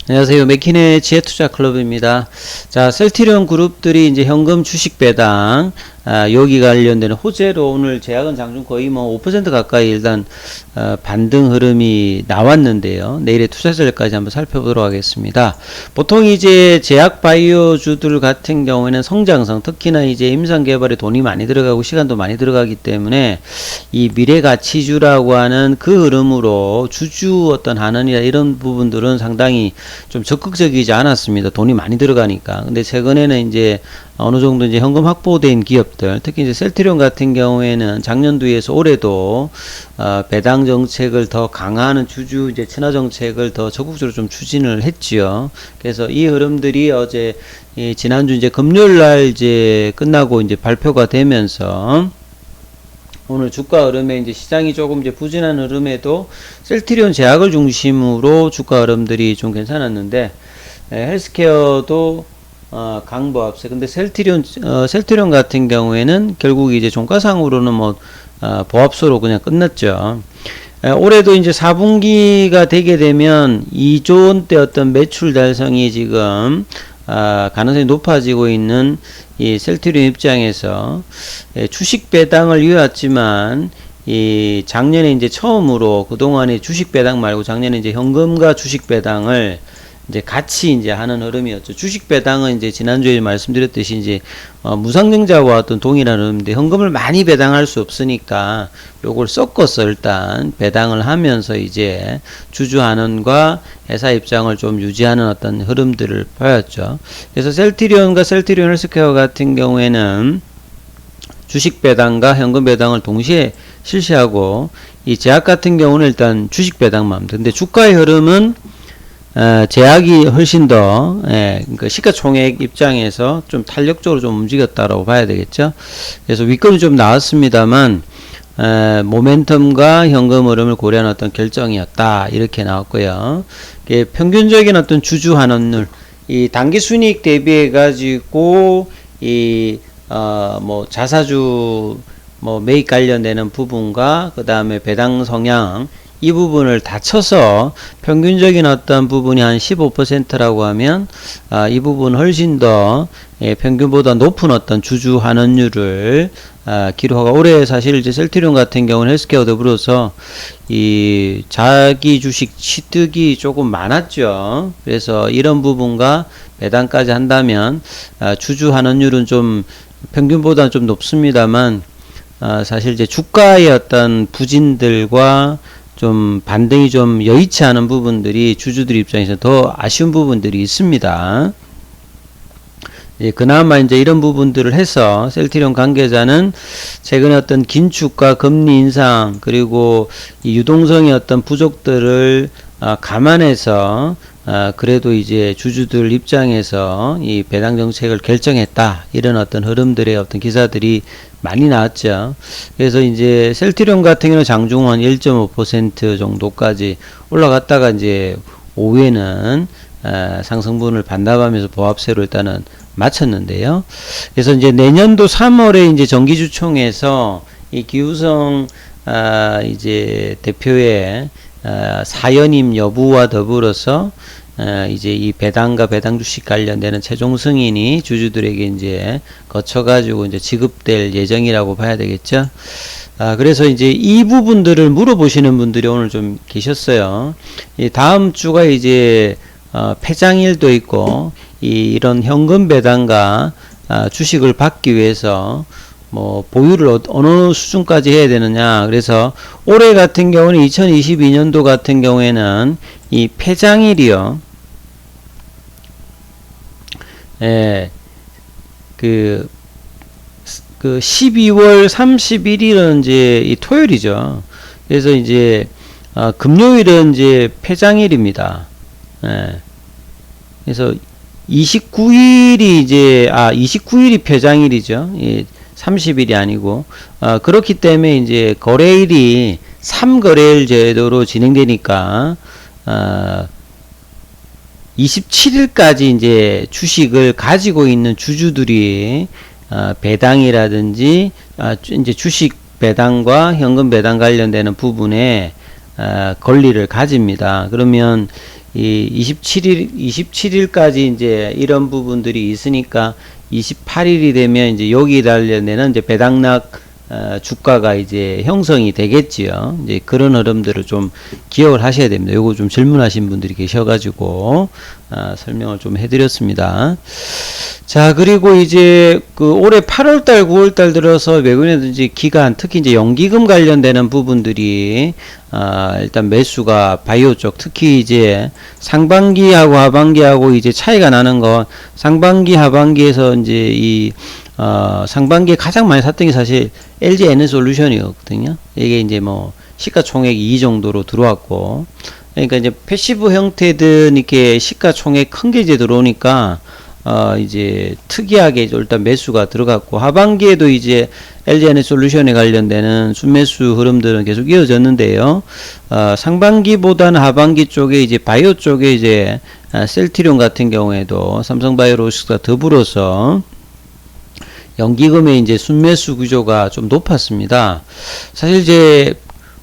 안녕하세요. 맥킨의 지혜투자 클럽입니다. 자, 셀트리온 그룹들이 이제 현금 주식 배당, 여기 관련되는 호재로 오늘 제약은 장중 거의 뭐 5% 가까이 일단, 반등 흐름이 나왔는데요. 내일의 투자 전략까지 한번 살펴보도록 하겠습니다. 보통 이제 제약 바이오주들 같은 경우에는 성장성, 특히나 이제 임상 개발에 돈이 많이 들어가고 시간도 많이 들어가기 때문에 이 미래 가치주라고 하는 그 흐름으로 주주 어떤 한원이나 이런 부분들은 상당히 좀 적극적이지 않았습니다. 돈이 많이 들어가니까. 근데 최근에는 이제 어느 정도 이제 현금 확보된 기업들, 특히 이제 셀트리온 같은 경우에는 작년도에서 올해도 배당 정책을 더 강화하는 주주 이제 친화 정책을 더 적극적으로 좀 추진을 했지요. 그래서 이 흐름들이 어제 지난주 이제 금요일 날 이제 끝나고 이제 발표가 되면서 오늘 주가 흐름에 이제 시장이 조금 이제 부진한 흐름에도 셀트리온 제약을 중심으로 주가 흐름들이 좀 괜찮았는데, 헬스케어도 강보합세. 근데 셀트리온 같은 경우에는 결국 이제 종가상으로는 뭐 보합소로 그냥 끝났죠. 올해도 이제 4분기가 되게 되면 2조 원대 어떤 매출 달성이 지금 가능성이 높아지고 있는 이 셀트리온 입장에서 주식 배당을 이어왔지만 이 작년에 이제 처음으로 그동안에 주식 배당 말고 작년에 이제 현금과 주식 배당을 이제 같이 이제 하는 흐름이었죠. 주식 배당은 이제 지난주에 말씀드렸듯이 이제 무상증자와 어떤 동일한 흐름인데 현금을 많이 배당할 수 없으니까 요걸 섞어서 일단 배당을 하면서 이제 주주 환원과 회사 입장을 좀 유지하는 어떤 흐름들을 보였죠. 그래서 셀트리온과 셀트리온 헬스케어 같은 경우에는 주식 배당과 현금 배당을 동시에 실시하고, 이 제약 같은 경우는 일단 주식 배당만. 근데 주가의 흐름은 제약이 훨씬 더, 그러니까 시가총액 입장에서 좀 탄력적으로 좀 움직였다라고 봐야 되겠죠. 그래서 윗건이 좀 나왔습니다만, 모멘텀과 현금 흐름을 고려한 어떤 결정이었다. 이렇게 나왔고요. 평균적인 어떤 주주 환원율, 이 단기 순이익 대비해 가지고, 뭐 자사주, 뭐 매입 관련되는 부분과 그 다음에 배당 성향, 이 부분을 다 쳐서 평균적인 어떤 부분이 한 15%라고 하면 이 부분 훨씬 더 평균보다 높은 어떤 주주 환원율을 기록하고, 올해 사실 이제 셀트리온 같은 경우는 헬스케어 더불어서 이 자기 주식 취득이 조금 많았죠. 그래서 이런 부분과 배당까지 한다면 주주 환원율은 좀 평균보다 좀 높습니다만, 사실 이제 주가의 어떤 부진들과 좀 반등이 좀 여의치 않은 부분들이 주주들 입장에서 더 아쉬운 부분들이 있습니다. 그나마 이제 이런 부분들을 해서 셀트리온 관계자는 최근에 어떤 긴축과 금리 인상 그리고 이 유동성의 어떤 부족들을 감안해서 그래도 이제 주주들 입장에서 이 배당 정책을 결정했다, 이런 어떤 흐름들의 어떤 기사들이 많이 나왔죠. 그래서 이제 셀트리온 같은 경우는 장중은 1.5% 정도까지 올라갔다가 이제 오후에는 상승분을 반납하면서 보합세로 일단은 마쳤는데요. 그래서 이제 내년도 3월에 이제 정기주총에서 이 기우성 이제 대표의 사연임 여부와 더불어서 이제 이 배당과 배당 주식 관련되는 최종 승인이 주주들에게 이제 거쳐가지고 이제 지급될 예정이라고 봐야 되겠죠. 그래서 이제 이 부분들을 물어보시는 분들이 오늘 좀 계셨어요. 이 다음 주가 이제 폐장일도 있고, 이런 현금 배당과 주식을 받기 위해서 뭐 보유를 어느 수준까지 해야 되느냐. 그래서 올해 같은 경우는 2022년도 같은 경우에는 이 폐장일이요. 그 12월 31일은 이제 이 토요일이죠. 그래서 이제 금요일은 이제 폐장일입니다. 그래서 29일이 이제 29일이 폐장일이죠. 30일이 아니고, 그렇기 때문에 이제 거래일이 3거래일 제도로 진행되니까 27일까지 이제 주식을 가지고 있는 주주들이 배당이라든지 이제 주식 배당과 현금 배당 관련되는 부분에 권리를 가집니다. 그러면 이 27일까지 이제 이런 부분들이 있으니까 28일이 되면 이제 여기 관련되는 이제 배당락 주가가 이제 형성이 되겠지요. 이제 그런 흐름들을 좀 기억을 하셔야 됩니다. 요거 좀 질문하신 분들이 계셔가지고 설명을 좀 해드렸습니다. 자, 그리고 이제 그 올해 8월달, 9월달 들어서 외국인이라든지 기관, 특히 이제 연기금 관련되는 부분들이 일단 매수가 바이오 쪽, 특히 이제 상반기하고 하반기하고 이제 차이가 나는 건 상반기, 하반기에서 이제 이 상반기에 가장 많이 샀던 게 사실 LG 에너솔루션이었거든요. 이게 이제 뭐 시가총액 2 정도로 들어왔고, 그러니까 이제 패시브 형태든 이렇게 시가총액 큰 게 이제 들어오니까 이제 특이하게 일단 매수가 들어갔고, 하반기에도 이제 LG 에너솔루션에 관련되는 순매수 흐름들은 계속 이어졌는데요. 상반기보다는 하반기 쪽에 이제 바이오 쪽에 이제 셀트리온 같은 경우에도 삼성바이오로직스가 더불어서 연기금의 이제 순매수 구조가 좀 높았습니다. 사실 이제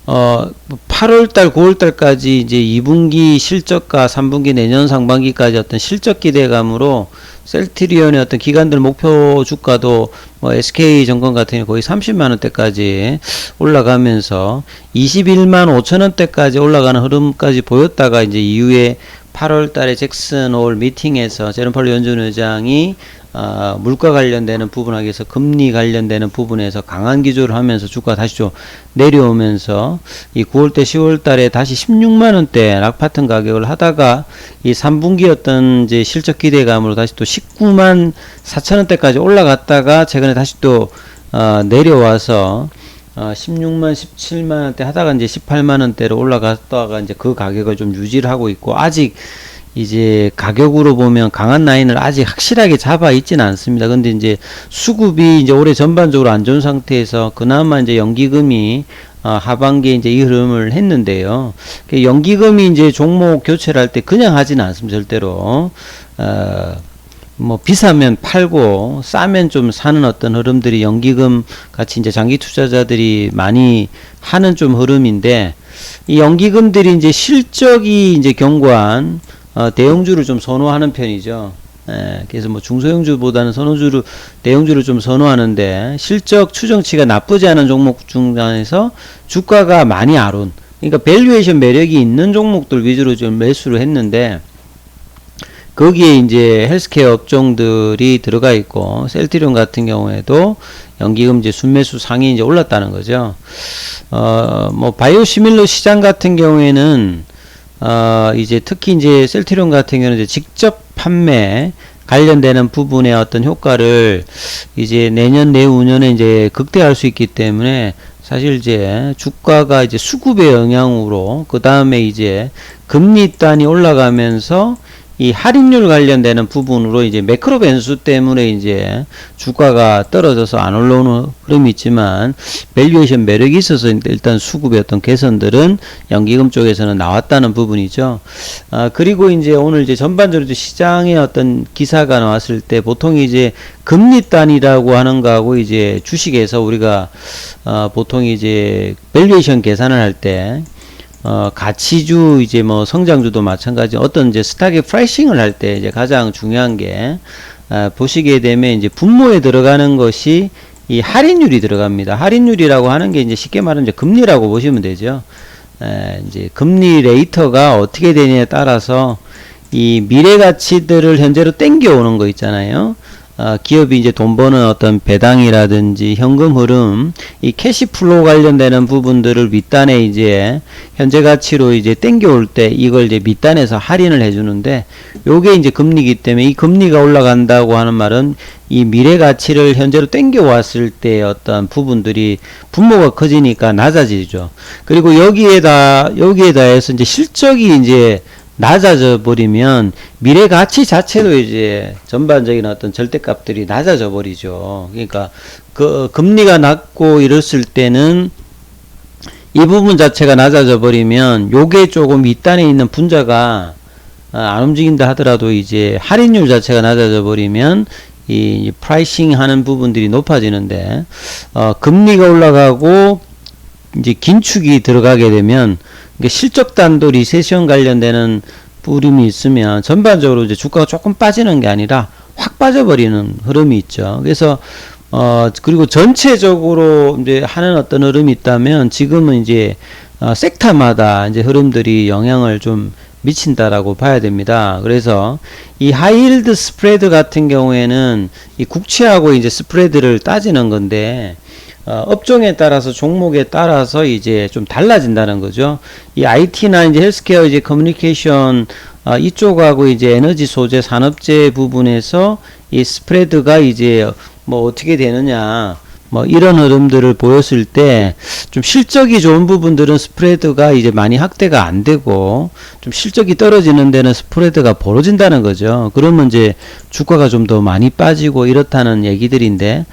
8월달, 9월달까지 이제 2분기 실적과 3분기 내년 상반기까지 어떤 실적 기대감으로 셀트리온의 어떤 기관들 목표 주가도 뭐 SK증권 같은 경우 거의 30만원대까지 올라가면서 21만 5천원대까지 올라가는 흐름까지 보였다가 이제 이후에 8월달에 잭슨 홀 미팅에서 제롬 파월 연준 의장이 물가 관련되는 부분하기 위해서 금리 관련되는 부분에서 강한 기조를 하면서 주가 다시 좀 내려오면서 이 9월달 10월달에 다시 16만원대 락파튼 가격을 하다가 이 3분기 어떤 이제 실적 기대감으로 다시 또 19만 4천원대까지 올라갔다가 최근에 다시 또 내려와서 16만 17만원대 하다가 이제 18만원대로 올라갔다가 이제 그 가격을 좀 유지를 하고 있고, 아직 이제 가격으로 보면 강한 라인을 아직 확실하게 잡아 있지는 않습니다. 근데 이제 수급이 이제 올해 전반적으로 안 좋은 상태에서 그나마 이제 연기금이 하반기에 이제 이 흐름을 했는데요. 연기금이 이제 종목 교체를 할 때 그냥 하지는 않습니다. 절대로. 뭐 비싸면 팔고 싸면 좀 사는 어떤 흐름들이 연기금 같이 이제 장기 투자자들이 많이 하는 좀 흐름인데, 이 연기금들이 이제 실적이 이제 견고한 대형주를 좀 선호하는 편이죠. 그래서 뭐 중소형주보다는 대형주를 좀 선호하는데, 실적 추정치가 나쁘지 않은 종목 중간에서 주가가 많이 아론, 그러니까 밸류에이션 매력이 있는 종목들 위주로 좀 매수를 했는데, 거기에 이제 헬스케어 업종들이 들어가 있고, 셀트리온 같은 경우에도 연기금 이제 순매수 상이 이제 올랐다는 거죠. 뭐 바이오시밀러 시장 같은 경우에는 이제 특히 이제 셀트리온 같은 경우는 이제 직접 판매 관련되는 부분의 어떤 효과를 이제 내년 내후년에 이제 극대화할 수 있기 때문에, 사실 이제 주가가 이제 수급의 영향으로 그 다음에 이제 금리 단이 올라가면서 이 할인율 관련되는 부분으로 이제 매크로 변수 때문에 이제 주가가 떨어져서 안 올라오는 흐름이 있지만, 밸류에이션 매력이 있어서 일단 수급의 어떤 개선들은 연기금 쪽에서는 나왔다는 부분이죠. 그리고 이제 오늘 이제 전반적으로 시장에 어떤 기사가 나왔을 때 보통 이제 금리 단이라고 하는 거하고 이제 주식에서 우리가 보통 이제 밸류에이션 계산을 할 때 가치주 이제 뭐 성장주도 마찬가지 어떤 이제 스탁의 프라이싱을 할 때 이제 가장 중요한 게 보시게 되면 이제 분모에 들어가는 것이 이 할인율이 들어갑니다. 할인율이라고 하는 게 이제 쉽게 말하면 이제 금리라고 보시면 되죠. 이제 금리 레이터가 어떻게 되냐에 따라서 이 미래 가치들을 현재로 땡겨오는 거 있잖아요. 기업이 이제 돈 버는 어떤 배당이라든지 현금 흐름, 이 캐시플로우 관련되는 부분들을 윗단에 이제 현재 가치로 이제 땡겨올 때 이걸 이제 밑단에서 할인을 해주는데, 요게 이제 금리이기 때문에 이 금리가 올라간다고 하는 말은 이 미래 가치를 현재로 땡겨왔을 때 어떤 부분들이 분모가 커지니까 낮아지죠. 그리고 여기에다 해서 이제 실적이 이제 낮아져 버리면 미래 가치 자체도 이제 전반적인 어떤 절대값들이 낮아져 버리죠. 그러니까 그 금리가 낮고 이랬을 때는 이 부분 자체가 낮아져 버리면 요게 조금 윗단에 있는 분자가 안 움직인다 하더라도 이제 할인율 자체가 낮아져 버리면 이 프라이싱 하는 부분들이 높아지는데, 금리가 올라가고 이제 긴축이 들어가게 되면 그러니까 실적단도 리세션 관련되는 뿌림이 있으면 전반적으로 이제 주가가 조금 빠지는 게 아니라 확 빠져버리는 흐름이 있죠. 그래서 그리고 전체적으로 이제 하는 어떤 흐름이 있다면 지금은 이제 섹터마다 이제 흐름들이 영향을 좀 미친다라고 봐야 됩니다. 그래서 이 하이힐드 스프레드 같은 경우에는 이 국채하고 이제 스프레드를 따지는 건데 업종에 따라서 종목에 따라서 이제 좀 달라진다는 거죠. 이 IT나 이제 헬스케어 이제 커뮤니케이션 이쪽하고 이제 에너지 소재 산업재 부분에서 이 스프레드가 이제 뭐 어떻게 되느냐 뭐 이런 흐름들을 보였을 때 좀 실적이 좋은 부분들은 스프레드가 이제 많이 확대가 안 되고 좀 실적이 떨어지는 데는 스프레드가 벌어진다는 거죠. 그러면 이제 주가가 좀 더 많이 빠지고 이렇다는 얘기들인데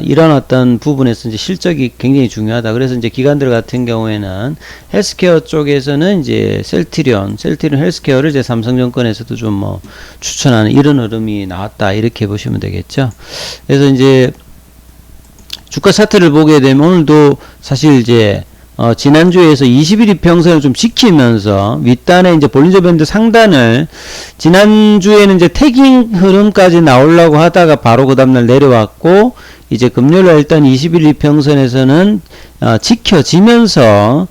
이런 어떤 부분에서 이제 실적이 굉장히 중요하다. 그래서 이제 기관들 같은 경우에는 헬스케어 쪽에서는 이제 셀트리온 헬스케어를 이제 삼성증권에서도 좀 뭐 추천하는 이런 흐름이 나왔다. 이렇게 보시면 되겠죠. 그래서 이제 주가 차트를 보게 되면 오늘도 사실 이제 지난주에서 21 이평선을 좀 지키면서 윗단에 이제 볼린저 밴드 상단을 지난주에는 이제 태깅 흐름까지 나오려고 하다가 바로 그 다음날 내려왔고 이제 금요일날 일단 21 이평선에서는 지켜지면서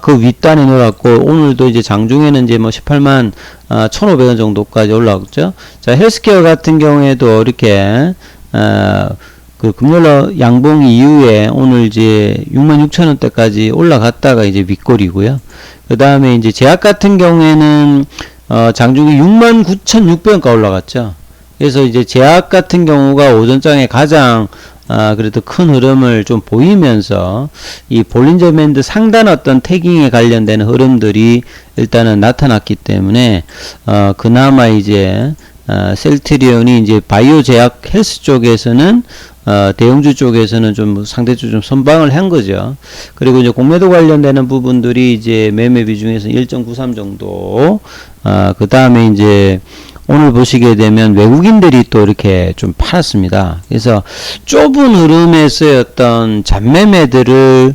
그 윗단에 놀았고 오늘도 이제 장중에는 이제 뭐 18만 1,500원 정도까지 올라왔죠. 자, 헬스케어 같은 경우에도 이렇게 그 금요일 양봉 이후에 오늘 이제 66,000원대까지 올라갔다가 이제 윗골이고요. 그 다음에 이제 제약 같은 경우에는 장중에 69,600원까지 올라갔죠. 그래서 이제 제약 같은 경우가 오전장에 가장 그래도 큰 흐름을 좀 보이면서 이 볼린저 밴드 상단 어떤 태깅에 관련된 흐름들이 일단은 나타났기 때문에 그나마 이제 셀트리온이 이제 바이오 제약 헬스 쪽에서는 대형주 쪽에서는 좀 상대적으로 좀 선방을 한 거죠. 그리고 이제 공매도 관련되는 부분들이 이제 매매 비중에서 1.93 정도. 그 다음에 이제 오늘 보시게 되면 외국인들이 또 이렇게 좀 팔았습니다. 그래서 좁은 흐름에서의 어떤 잡매매들을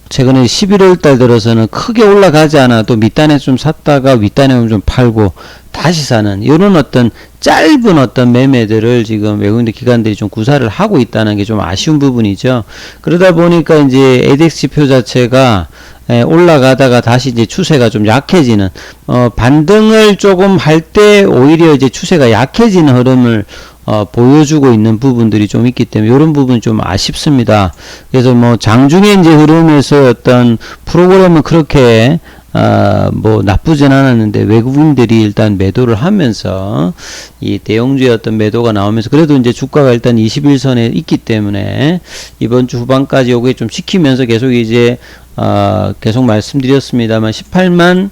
최근에 11월 달 들어서는 크게 올라가지 않아도 밑단에 좀 샀다가 윗단에 좀 팔고 다시 사는 이런 어떤 짧은 어떤 매매들을 지금 외국인들 기관들이 좀 구사를 하고 있다는 게 좀 아쉬운 부분이죠. 그러다 보니까 이제 ADX 지표 자체가 올라가다가 다시 이제 추세가 좀 약해지는 반등을 조금 할 때 오히려 이제 추세가 약해지는 흐름을 보여주고 있는 부분들이 좀 있기 때문에 이런 부분이 좀 아쉽습니다. 그래서 뭐 장중에 이제 흐름에서 어떤 프로그램은 그렇게 뭐 나쁘진 않았는데 외국인들이 일단 매도를 하면서 이 대형주의 어떤 매도가 나오면서 그래도 이제 주가가 일단 21선에 있기 때문에 이번 주 후반까지 요게 좀 지키면서 계속 이제 계속 말씀드렸습니다만 18만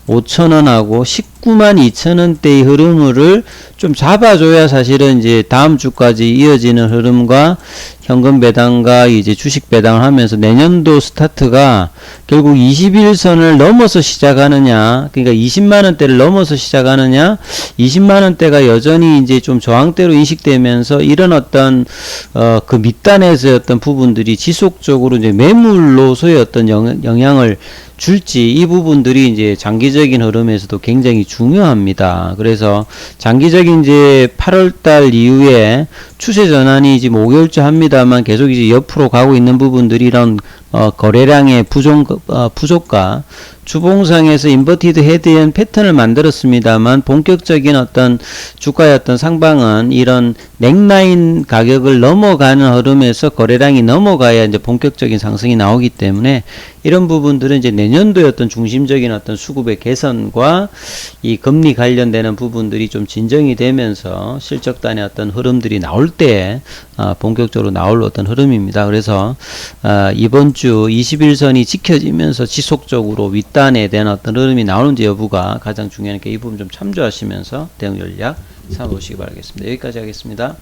5천원하고 19만 2천원대의 흐름을 좀 잡아줘야 사실은 이제 다음 주까지 이어지는 흐름과 현금 배당과 이제 주식 배당을 하면서 내년도 스타트가 결국 21선을 넘어서 시작하느냐, 그러니까 20만원대를 넘어서 시작하느냐, 20만원대가 여전히 이제 좀 저항대로 인식되면서 이런 어떤 그 밑단에서의 어떤 부분들이 지속적으로 이제 매물로서의 어떤 영향을 줄지, 이 부분들이 이제 장기적인 흐름에서도 굉장히 중요합니다. 그래서 장기적인 이제 8월달 이후에 추세 전환이 지금 5개월째 합니다만 계속 이제 옆으로 가고 있는 부분들이 이런 거래량의 부족과 주봉상에서 인버티드 헤드앤 패턴을 만들었습니다만 본격적인 어떤 주가의 어떤 상방은 이런 넥라인 가격을 넘어가는 흐름에서 거래량이 넘어가야 이제 본격적인 상승이 나오기 때문에 이런 부분들은 이제 내년도의 어떤 중심적인 어떤 수급의 개선과 이 금리 관련되는 부분들이 좀 진정이 되면서 실적단의 어떤 흐름들이 나올 때 본격적으로 나올 어떤 흐름입니다. 그래서 이번 주 21선이 지켜지면서 지속적으로 윗단에 대한 어떤 흐름이 나오는지 여부가 가장 중요하니까 이 부분 좀 참조하시면서 대응 전략 삼아보시기 바라겠습니다. 여기까지 하겠습니다.